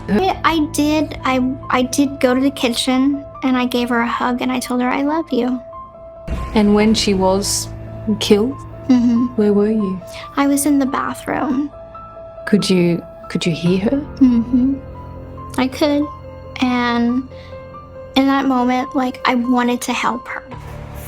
I did. I did go to the kitchen and I gave her a hug and I told her I love you. And when she was killed, where were you? I was in the bathroom. Could you hear her? I could. And in that moment, like, I wanted to help her.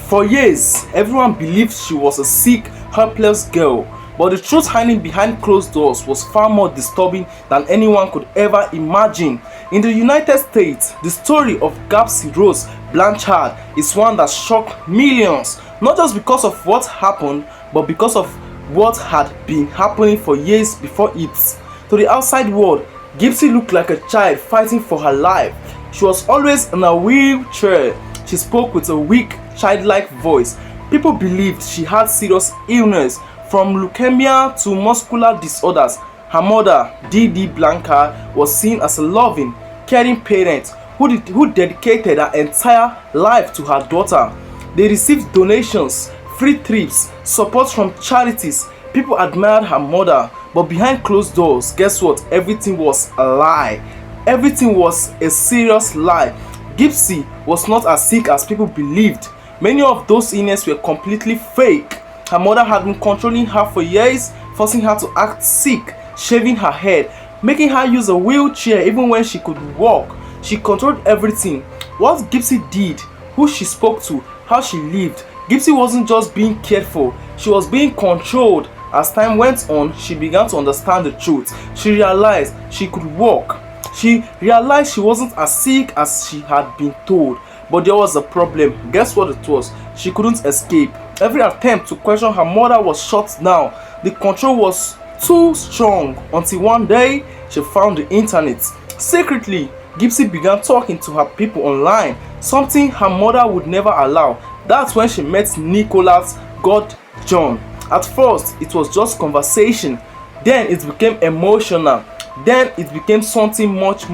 For years, everyone believed she was a sick, helpless girl, but the truth hiding behind closed doors was far more disturbing than anyone could ever imagine. In the United States, the story of Gypsy Rose Blanchard is one that shocked millions, not just because of what happened, but because of what had been happening for years before it. To the outside world, Gypsy looked like a child fighting for her life. She was always in a wheelchair. She spoke with a weak, childlike voice. People believed she had serious illness, from leukemia to muscular disorders. Her mother, Dee Dee Blanchard, was seen as a loving, caring parent who dedicated her entire life to her daughter. They received donations, free trips, support from charities. People admired her mother, but behind closed doors, guess what? Everything was a lie. Everything was a serious lie. Gypsy was not as sick as people believed. Many of those illnesses were completely fake. Her mother had been controlling her for years, forcing her to act sick, shaving her head, making her use a wheelchair even when she could walk. She controlled everything. What Gypsy did, who she spoke to, how she lived. Gypsy wasn't just being cared for, she was being controlled. As time went on, she began to understand the truth. She realized she could walk. She realized she wasn't as sick as she had been told. But there was a problem. Guess what it was? She couldn't escape. Every attempt to question her mother was shut down. The control was too strong until one day she found the internet. Secretly, Gypsy began talking to her people online, something her mother would never allow. That's when she met Nicholas God John. At first, it was just conversation. Then it became emotional. Then it became something much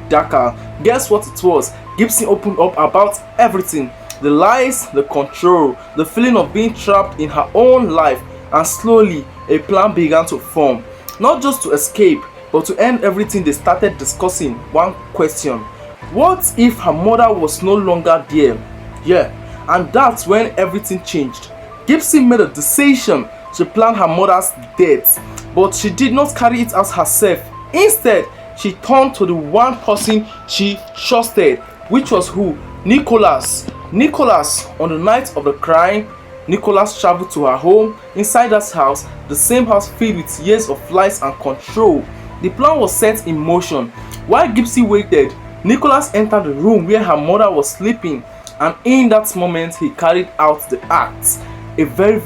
darker. Guess what it was? Gypsy opened up about everything. The lies, the control, the feeling of being trapped in her own life, and slowly a plan began to form. Not just to escape, but to end everything. They started discussing one question. What if her mother was no longer there? Yeah, and that's when everything changed. Gypsy made a decision. She planned her mother's death, but she did not carry it out herself. Instead, she turned to the one person she trusted, which was who? Nicholas. Nicholas, on the night of the crime, Nicholas traveled to her home. Inside that house, the same house filled with years of lies and control. The plan was set in motion. While Gypsy waited, Nicholas entered the room where her mother was sleeping, and in that moment, he carried out the act. A very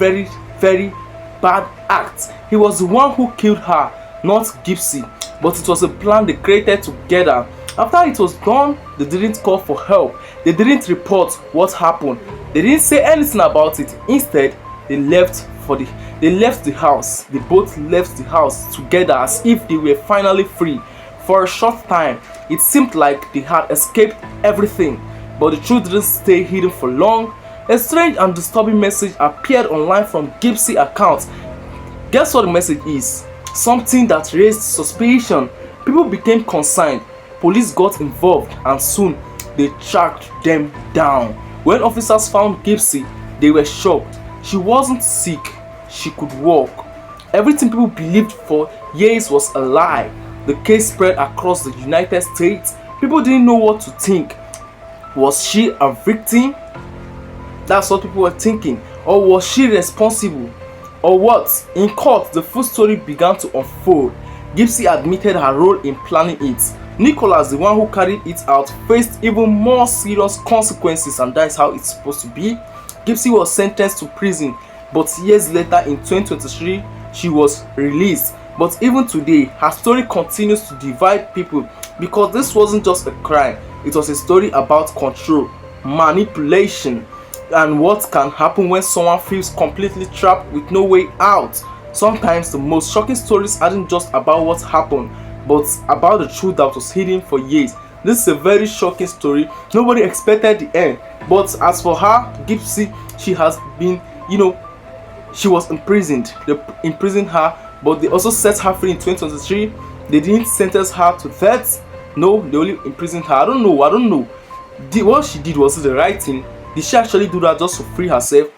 bad act. He was the one who killed her, not Gypsy, but it was a plan they created together. After it was done, they didn't call for help. They didn't report what happened. They didn't say anything about it. Instead, they left the house. They both left the house together as if they were finally free. For a short time, it seemed like they had escaped everything, but the truth didn't stay hidden for long. A strange and disturbing message appeared online from Gypsy account. Guess what the message is? Something that raised suspicion. People became concerned. Police got involved, and soon they tracked them down. When officers found Gypsy, they were shocked. She wasn't sick. She could walk. Everything people believed for years was a lie. The case spread across the United States. People didn't know what to think. Was she a victim? That's what people were thinking. Or was she responsible? Or what? In court, the full story began to unfold. Gypsy admitted her role in planning it. Nicholas, the one who carried it out, faced even more serious consequences, and that is how it's supposed to be. Gypsy was sentenced to prison, but years later in 2023, she was released. But even today, her story continues to divide people, because this wasn't just a crime. It was a story about control, manipulation, and what can happen when someone feels completely trapped with no way out. Sometimes the most shocking stories aren't just about what happened, but about the truth that was hidden for years. This is a very shocking story. Nobody expected the end. But as for her, Gypsy, she has been, she was imprisoned. They imprisoned her, but they also set her free in 2023. They didn't sentence her to death. No, they only imprisoned her. I don't know. What she did, was it the right thing? Did she actually do that just to free herself,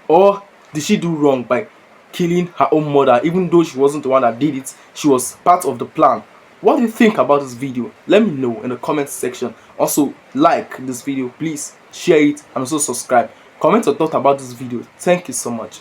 or did she do wrong by killing her own mother? Even though she wasn't the one that did it, she was part of the plan. What do you think about this video? Let me know in the comment section. Also, like this video, please share it, and also subscribe. Comment your thought about this video. Thank you so much.